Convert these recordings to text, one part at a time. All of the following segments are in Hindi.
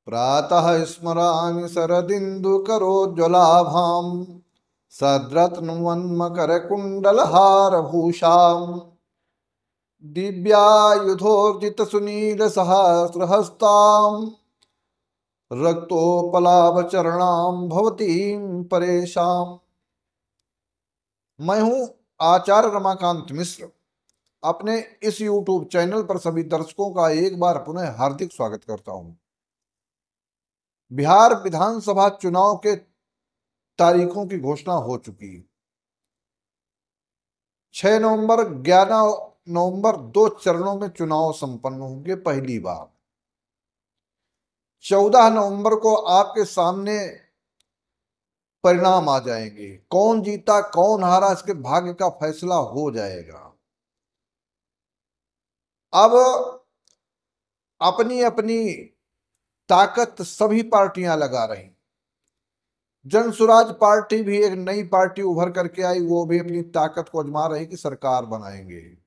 प्रातः स्मरामि शरदिन्दुकरोज्ज्वलाभां सद्रत्नवन्मकरकुण्डलहारभूषाम् दिव्यायुधोर्जितसुनीलसहस्रहस्तां रक्तोपलाभचरणां भवतीं परेशाम्। मैं हूं आचार्य रमाकांत मिश्र। अपने इस YouTube चैनल पर सभी दर्शकों का एक बार पुनः हार्दिक स्वागत करता हूं। बिहार विधानसभा चुनाव के तारीखों की घोषणा हो चुकी है। 6 नवंबर 11 नवंबर 2 चरणों में चुनाव संपन्न होंगे। पहली बार 14 नवंबर को आपके सामने परिणाम आ जाएंगे। कौन जीता कौन हारा इसके भाग्य का फैसला हो जाएगा। अब अपनी अपनी ताकत सभी पार्टियां लगा रही। जन सुराज पार्टी भी एक नई पार्टी उभर करके आई, वो भी अपनी ताकत को आजमा रही कि सरकार बनाएंगे।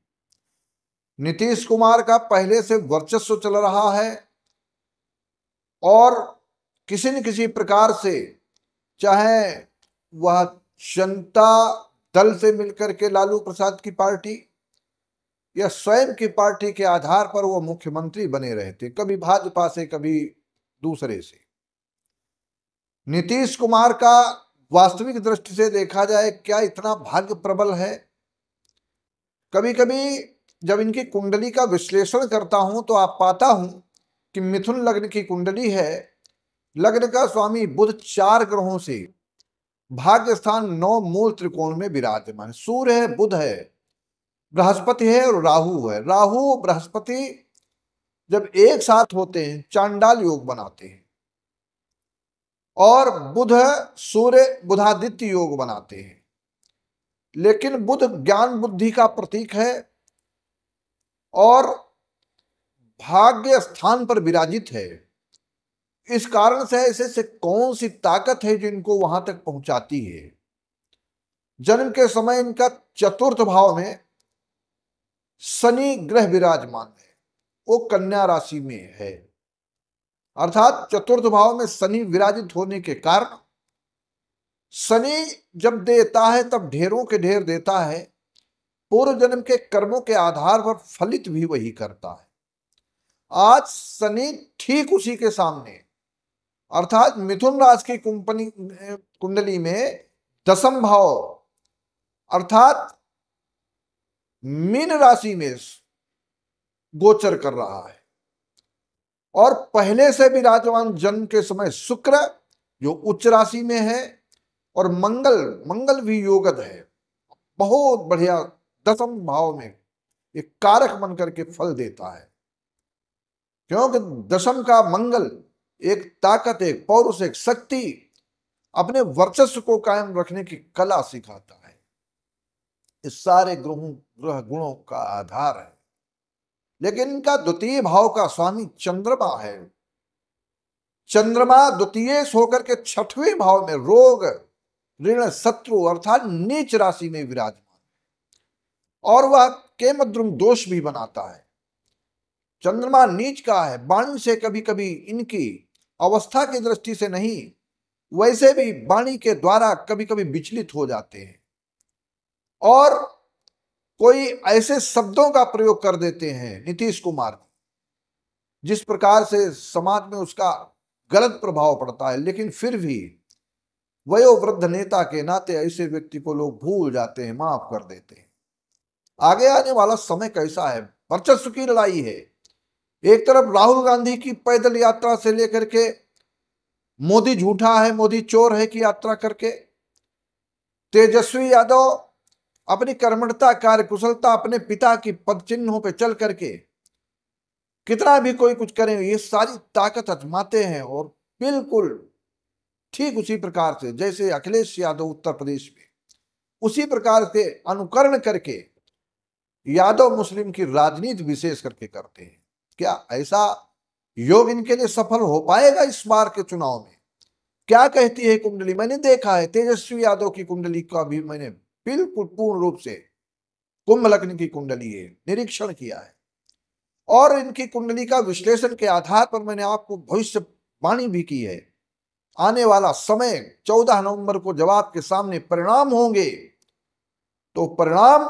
नीतीश कुमार का पहले से वर्चस्व चल रहा है और किसी न किसी प्रकार से, चाहे वह जनता दल से मिलकर के लालू प्रसाद की पार्टी या स्वयं की पार्टी के आधार पर वो मुख्यमंत्री बने रहते, कभी भाजपा से कभी दूसरे से। नीतीश कुमार का वास्तविक दृष्टि से देखा जाए क्या इतना भाग्य प्रबल है। कभी कभी जब इनकी कुंडली का विश्लेषण करता हूं तो आप पाता हूं कि मिथुन लग्न की कुंडली है। लग्न का स्वामी बुध 4 ग्रहों से भाग्य स्थान 9 मूल त्रिकोण में विराजमान। सूर्य है, बुध है, बृहस्पति है और राहु है। राहु बृहस्पति जब एक साथ होते हैं चांडाल योग बनाते हैं और बुध सूर्य बुधादित्य योग बनाते हैं। लेकिन बुध ज्ञान बुद्धि का प्रतीक है और भाग्य स्थान पर विराजित है। इस कारण से ऐसे कौन सी ताकत है जो इनको वहां तक पहुंचाती है। जन्म के समय इनका चतुर्थ भाव में शनि ग्रह विराजमान है, वो कन्या राशि में है। अर्थात चतुर्थ भाव में शनि विराजित होने के कारण शनि जब देता है तब ढेरों के ढेर देता है। पूर्व जन्म के कर्मों के आधार पर फलित भी वही करता है। आज शनि ठीक उसी के सामने, अर्थात मिथुन राशि की कुंडली में 10th भाव अर्थात मीन राशि में गोचर कर रहा है। और पहले से विराजमान जन्म के समय शुक्र जो उच्च राशि में है और मंगल भी योगद है। बहुत बढ़िया 10th भाव में एक कारक बन करके फल देता है, क्योंकि 10th का मंगल एक ताकत, एक पौरुष, एक शक्ति, अपने वर्चस्व को कायम रखने की कला सिखाता है। इस सारे ग्रह गुणों का आधार है। लेकिन इनका द्वितीय भाव का स्वामी चंद्रमा है। चंद्रमा द्वितीय होकर के 6वें भाव में रोग ऋण शत्रु अर्थात नीच राशि में विराजमान और वह केमद्रुम दोष भी बनाता है। चंद्रमा नीच का है। वाणी से कभी कभी इनकी अवस्था की दृष्टि से नहीं, वैसे भी वाणी के द्वारा कभी कभी विचलित हो जाते हैं और कोई ऐसे शब्दों का प्रयोग कर देते हैं नीतीश कुमार जिस प्रकार से समाज में उसका गलत प्रभाव पड़ता है। लेकिन फिर भी वयोवृद्ध नेता के नाते ऐसे व्यक्ति को लोग भूल जाते हैं, माफ कर देते हैं। आगे आने वाला समय कैसा है, वर्चस्व की लड़ाई है। एक तरफ राहुल गांधी की पैदल यात्रा से लेकर के मोदी झूठा है, मोदी चोर है की यात्रा करके, तेजस्वी यादव अपनी कर्मठता कार्यकुशलता अपने पिता की पद चिन्हों पर चल करके कितना भी कोई कुछ करे ये सारी ताकत आजमाते हैं। और बिल्कुल ठीक उसी प्रकार से जैसे अखिलेश यादव उत्तर प्रदेश में, उसी प्रकार से अनुकरण करके यादव मुस्लिम की राजनीति विशेष करके करते हैं। क्या ऐसा योग इनके लिए सफल हो पाएगा इस बार के चुनाव में? क्या कहती है कुंडली? मैंने देखा है तेजस्वी यादव की कुंडली का भी मैंने बिल्कुल पूर्ण रूप से कुंभ लग्न की कुंडली है निरीक्षण किया है और इनकी कुंडली का विश्लेषण के आधार पर मैंने आपको भविष्य वाणी भी की है। आने वाला समय 14 नवंबर को जब आपके सामने परिणाम होंगे तो परिणाम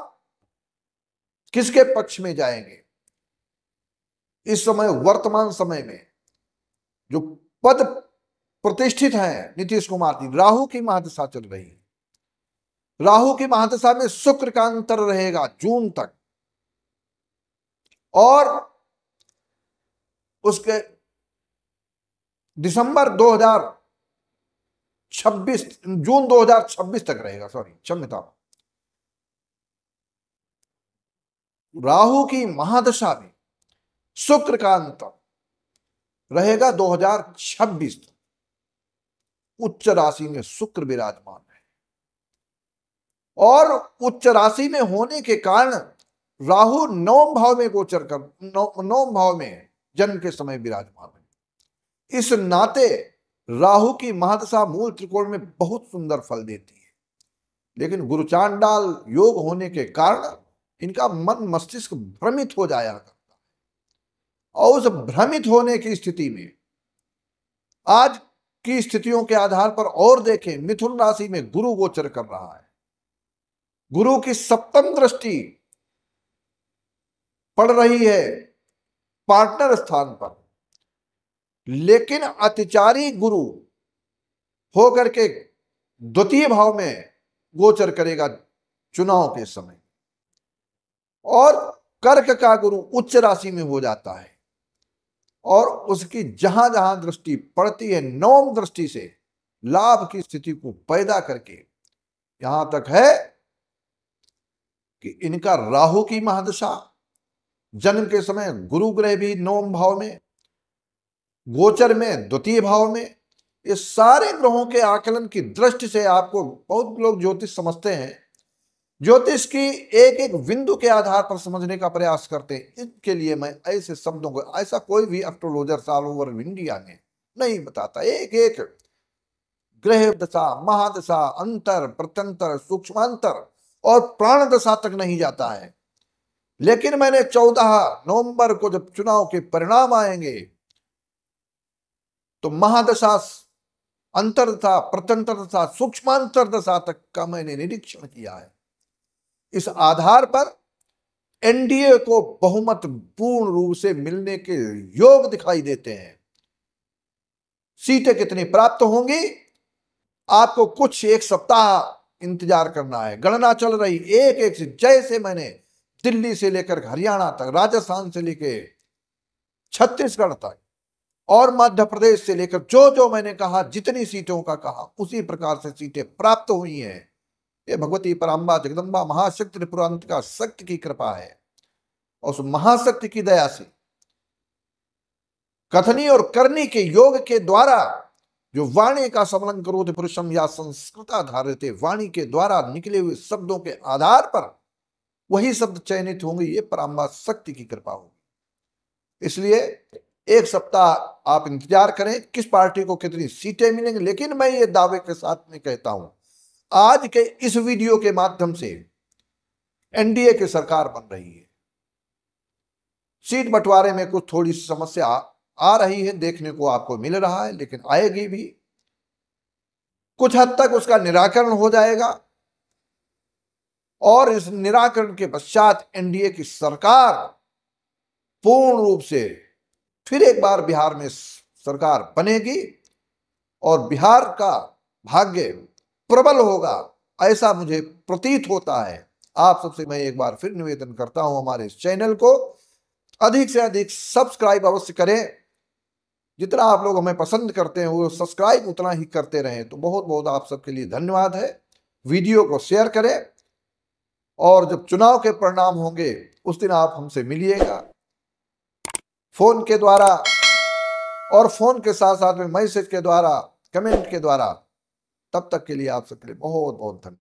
किसके पक्ष में जाएंगे? इस समय वर्तमान समय में जो पद प्रतिष्ठित हैं नीतीश कुमार जी, राहु की महादशा चल रही है। राहु की महादशा में शुक्र का अंतर रहेगा जून तक, और उसके दिसंबर 2026 जून 2026 तक रहेगा। सॉरी, क्षम्यता। राहु की महादशा में शुक्र का अंतर रहेगा 2026 तक। उच्च राशि में शुक्र विराजमान है, और उच्च राशि में होने के कारण राहु नवम भाव में गोचर कर नवम भाव में जन्म के समय विराजमान है। इस नाते राहु की महादशा मूल त्रिकोण में बहुत सुंदर फल देती है, लेकिन गुरु चांडाल योग होने के कारण इनका मन मस्तिष्क भ्रमित हो जाया करता है। और उस भ्रमित होने की स्थिति में आज की स्थितियों के आधार पर और देखें, मिथुन राशि में गुरु गोचर कर रहा है। गुरु की सप्तम दृष्टि पड़ रही है पार्टनर स्थान पर, लेकिन अतिचारी गुरु होकर के द्वितीय भाव में गोचर करेगा चुनाव के समय, और कर्क का गुरु उच्च राशि में हो जाता है, और उसकी जहां जहां दृष्टि पड़ती है नवम दृष्टि से लाभ की स्थिति को पैदा करके यहां तक है कि इनका राहु की महादशा जन्म के समय गुरु ग्रह भी नवम भाव में, गोचर में द्वितीय भाव में, ये सारे ग्रहों के आकलन की दृष्टि से आपको, बहुत लोग ज्योतिष समझते हैं, ज्योतिष की एक एक बिंदु के आधार पर समझने का प्रयास करते हैं। इनके लिए मैं ऐसे शब्दों को, ऐसा कोई भी एस्ट्रोलॉजर ऑल ओवर इंडिया में नहीं बताता। एक एक ग्रह दशा, महादशा, अंतर प्रत्यंतर, सूक्ष्मांतर और प्राण दशा तक नहीं जाता है। लेकिन मैंने 14 नवंबर को जब चुनाव के परिणाम आएंगे तो महादशा, अंतर दशा, प्रत्यंतर दशा, सूक्ष्मांतर दशा तक का मैंने निरीक्षण किया है। इस आधार पर एनडीए को बहुमत पूर्ण रूप से मिलने के योग दिखाई देते हैं। सीटें कितनी प्राप्त होंगी आपको कुछ एक सप्ताह इंतजार करना है। गणना चल रही एक एक से, जैसे मैंने दिल्ली से लेकर हरियाणा तक, राजस्थान से लेकर छत्तीसगढ़ तक और मध्य प्रदेश से लेकर जो जो मैंने कहा, जितनी सीटों का कहा, उसी प्रकार से सीटें प्राप्त हुई हैं। ये भगवती पराम्बा जगदम्बा महाशक्ति त्रिपुरांतिका शक्ति की कृपा है, और उस महाशक्ति की दया से कथनी और करनी के योग के द्वारा जो वाणी का समलन करोति पुरुषम या संस्कृताधारित, वाणी के द्वारा निकले हुए शब्दों के आधार पर वही शब्द चयनित होंगे। ये पराम्बा शक्ति की कृपा होगी। इसलिए एक सप्ताह आप इंतजार करें किस पार्टी को कितनी सीटें मिलेंगी। लेकिन मैं ये दावे के साथ में कहता हूं, आज के इस वीडियो के माध्यम से एनडीए की सरकार बन रही है। सीट बंटवारे में कुछ थोड़ी सी समस्या आ रही है, देखने को आपको मिल रहा है, लेकिन आएगी भी। कुछ हद तक उसका निराकरण हो जाएगा, और इस निराकरण के पश्चात एनडीए की सरकार पूर्ण रूप से फिर एक बार बिहार में सरकार बनेगी, और बिहार का भाग्य प्रबल होगा, ऐसा मुझे प्रतीत होता है। आप सबसे मैं एक बार फिर निवेदन करता हूं, हमारे इस चैनल को अधिक से अधिक सब्सक्राइब अवश्य करें। जितना आप लोग हमें पसंद करते हैं वो सब्सक्राइब उतना ही करते रहें, तो बहुत बहुत आप सबके लिए धन्यवाद है। वीडियो को शेयर करें, और जब चुनाव के परिणाम होंगे उस दिन आप हमसे मिलिएगा फोन के द्वारा, और फोन के साथ साथ में मैसेज के द्वारा, कमेंट के द्वारा। तब तक के लिए आप सबके लिए बहुत बहुत धन्यवाद।